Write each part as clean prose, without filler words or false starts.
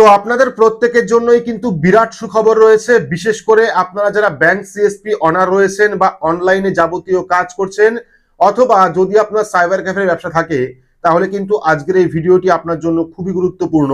তো আপনাদের প্রত্যেকের জন্যই কিন্তু বিরাট সুখবর রয়েছে, বিশেষ করে আপনারা যারা ব্যাংক সিএসপি অনার রয়েছেন বা অনলাইনে যাবতীয় কাজ করছেন, অথবা যদি আপনার সাইবার ক্যাফের ব্যবসা থাকে, তাহলে কিন্তু আজকের এই ভিডিওটি আপনার জন্য খুবই গুরুত্বপূর্ণ।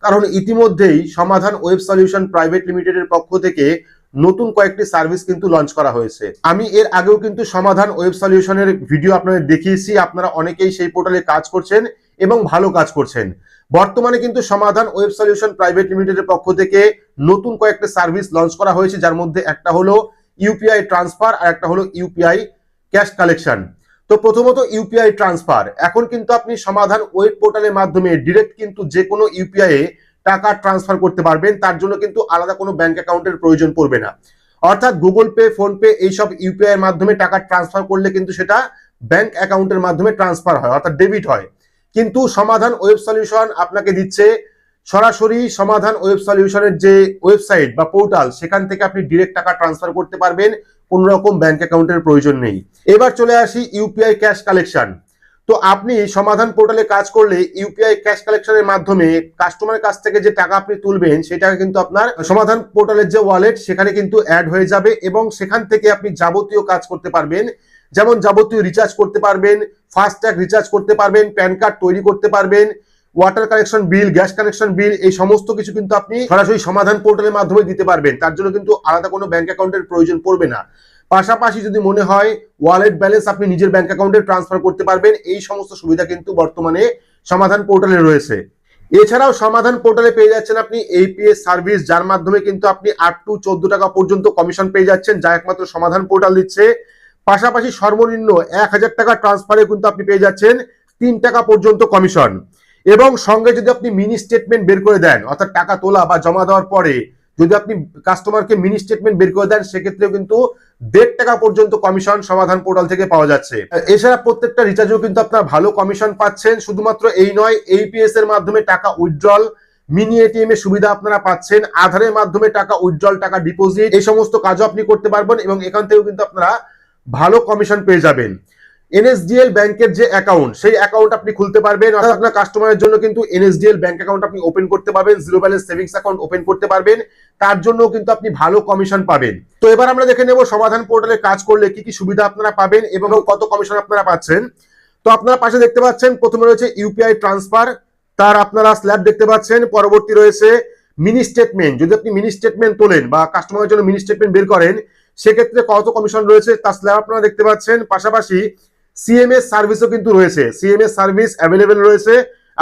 কারণ ইতিমধ্যেই সমাধান ওয়েব সলিউশন প্রাইভেট লিমিটেডের পক্ষ থেকে নতুন কয়েকটি সার্ভিস কিন্তু লঞ্চ করা হয়েছে। আমি এর আগেও কিন্তু সমাধান ওয়েব সলিউশনের ভিডিও আপনাদের দেখিয়েছি, আপনারা অনেকেই সেই পোর্টালে কাজ করছেন এবং ভালো কাজ করছেন। বর্তমানে কিন্তু সমাধান ওয়েব সলিউশন প্রাইভেট লিমিটেডের পক্ষ থেকে নতুন কয়েকটা সার্ভিস লঞ্চ করা হয়েছে, যার মধ্যে একটা হলো ইউপিআই ট্রান্সফার আর একটা হলো ইউপিআই ক্যাশ কালেকশন। তো প্রথমত ইউপিআই ট্রান্সফার, এখন কিন্তু আপনি সমাধান ওয়েব পোর্টালের মাধ্যমে ডিরেক্ট কিন্তু যে কোনো ইউপিআই এ টাকা ট্রান্সফার করতে পারবেন। তার জন্য কিন্তু আলাদা কোনো ব্যাংক অ্যাকাউন্টের প্রয়োজন পড়বে না। অর্থাৎ গুগল পে, ফোন পে এইসব ইউপিআই এর মাধ্যমে টাকা ট্রান্সফার করলে কিন্তু সেটা ব্যাংক অ্যাকাউন্টের মাধ্যমে ট্রান্সফার হয়, অর্থাৎ ডেবিট হয়। কিন্তু সমাধান ওয়েব সলিউশন আপনাকে দিচ্ছে সরাসরি সমাধান ওয়েব সলিউশনের যে ওয়েবসাইট বা পোর্টাল, সেখান থেকে আপনি ডিরেক্ট টাকা ট্রান্সফার করতে পারবেন, কোন রকম ব্যাংক অ্যাকাউন্টের প্রয়োজন নেই। এবার চলে আসি ইউপিআই ক্যাশ কালেকশন। তো আপনি সমাধান পোর্টালে কাজ করলে ইউপিআই ক্যাশ কালেকশনের মাধ্যমে কাস্টমারের কাছ থেকে যে টাকা আপনি তুলবেন, সেটা কিন্তু আপনার সমাধান পোর্টালের যে ওয়ালেট সেখানে কিন্তু অ্যাড হয়ে যাবে এবং সেখান থেকে আপনি যাবতীয় কাজ করতে পারবেন। যেমন যাবতীয় রিচার্জ করতে পারবেন, ফাস্ট্যাগ রিচার্জ করতে পারবেন, প্যান কার্ড তৈরি করতে পারবেন, ওয়াটার কানেকশন বিল, গ্যাস কানেকশন বিল, এই সমস্ত কিছু কিন্তু আপনি সরাসরি সমাধান পোর্টালের মাধ্যমে দিতে পারবেন। তার জন্য কিন্তু আলাদা কোনো ব্যাংক অ্যাকাউন্টের প্রয়োজন পড়বে না। পাশাপাশি যদি মনে হয় ওয়ালেট ব্যালেন্স আপনি নিজের ব্যাংক অ্যাকাউন্টে ট্রান্সফার করতে পারবেন। এই সমস্ত সুবিধা কিন্তু বর্তমানে সমাধান পোর্টালে রয়েছে। এছাড়াও সমাধান পোর্টালে পেয়ে যাচ্ছেন আপনি এপিএস সার্ভিস, যার মাধ্যমে কিন্তু আপনি 8 to 14 টাকা পর্যন্ত কমিশন পেয়ে যাচ্ছেন, যা একমাত্র সমাধান পোর্টাল দিচ্ছে। পাশাপাশি সর্বনিম্ন 1000 টাকা ট্রান্সফারে কিন্তু আপনি পেয়ে যাচ্ছেন 3 টাকা পর্যন্ত কমিশন। এবং সঙ্গে যদি আপনি মিনি স্টেটমেন্ট বের করে দেন, অর্থাৎ টাকা তোলা বা জমা দেওয়ার পরে যদি আপনি কাস্টমারকে মিনি স্টেটমেন্ট বের করে দেন, সেক্ষেত্রেও কিন্তু 1.5 টাকা পর্যন্ত কমিশন সমাধান পোর্টাল থেকে পাওয়া যাচ্ছে। এছাড়া প্রত্যেকটা রিচার্জেও কিন্তু আপনারা ভালো কমিশন পাচ্ছেন। শুধুমাত্র এই নয়, এইপিএস এর মাধ্যমে টাকা উইথড্রল, মিনি এটিএম এর সুবিধা আপনারা পাচ্ছেন, আধারের মাধ্যমে টাকা উইথড্রল, টাকা ডিপোজিট, এই সমস্ত কাজও আপনি করতে পারবেন এবং এখান থেকেও কিন্তু আপনারা ভালো কমিশন পেয়ে যাবেন। এনএসডিএল ব্যাংকের যে অ্যাকাউন্ট, সেই অ্যাকাউন্ট আপনি খুলতে পারবেন, অর্থাৎ আপনার কাস্টমারের জন্য কিন্তু এনএসডিএল ব্যাংক অ্যাকাউন্ট আপনি ওপেন করতে পারবেন, zero balance savings account open করতে পারবেন। তার জন্য কিন্তু আপনি ভালো কমিশন পাবেন। তো এবার আমরা দেখে নেব সমাধান পোর্টালে কাজ করলে কি কি সুবিধা আপনারা পাবেন এবং কত কমিশন আপনারা পাচ্ছেন। তো আপনারা পাশে দেখতে পাচ্ছেন প্রথমে রয়েছে ইউপিআই ট্রান্সফার, তার আপনারা স্ল্যাব দেখতে পাচ্ছেন। পরবর্তী রয়েছে মিনি স্টেটমেন্ট, যদি আপনি মিনি স্টেটমেন্ট তোলেন বা কাস্টমারের জন্য মিনি স্টেটমেন্ট বের করেন, সেক্ষেত্রে কত কমিশন রয়েছে তার স্ল্যাব আপনারা দেখতে পাচ্ছেন। পাশাপাশি সিএমএস সার্ভিসও কিন্তু রয়েছে, সিএমএস সার্ভিস অ্যাভেলেবেল রয়েছে,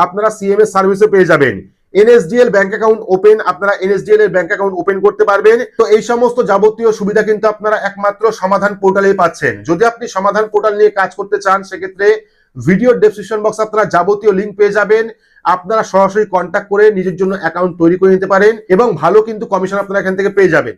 আপনারা সিএমএস সার্ভিসও পেয়ে যাবেন। এনএসডিএল ব্যাংক অ্যাকাউন্ট ওপেন, আপনারা এনএসডিএল এর ব্যাংক অ্যাকাউন্ট ওপেন করতে পারবেন। তো এই সমস্ত যাবতীয় সুবিধা কিন্তু আপনারা একমাত্র সমাধান পোর্টালেই পাচ্ছেন। যদি আপনি সমাধান পোর্টাল নিয়ে কাজ করতে চান, সেক্ষেত্রে ভিডিওর ডেসক্রিপশন বক্স আপনারা যাবতীয় লিংক পেয়ে যাবেন। আপনারা সরাসরি কন্ট্যাক্ট করে নিজের জন্য অ্যাকাউন্ট তৈরি করে নিতে পারেন এবং ভালো কিন্তু কমিশন আপনারা এখান থেকে পেয়ে যাবেন।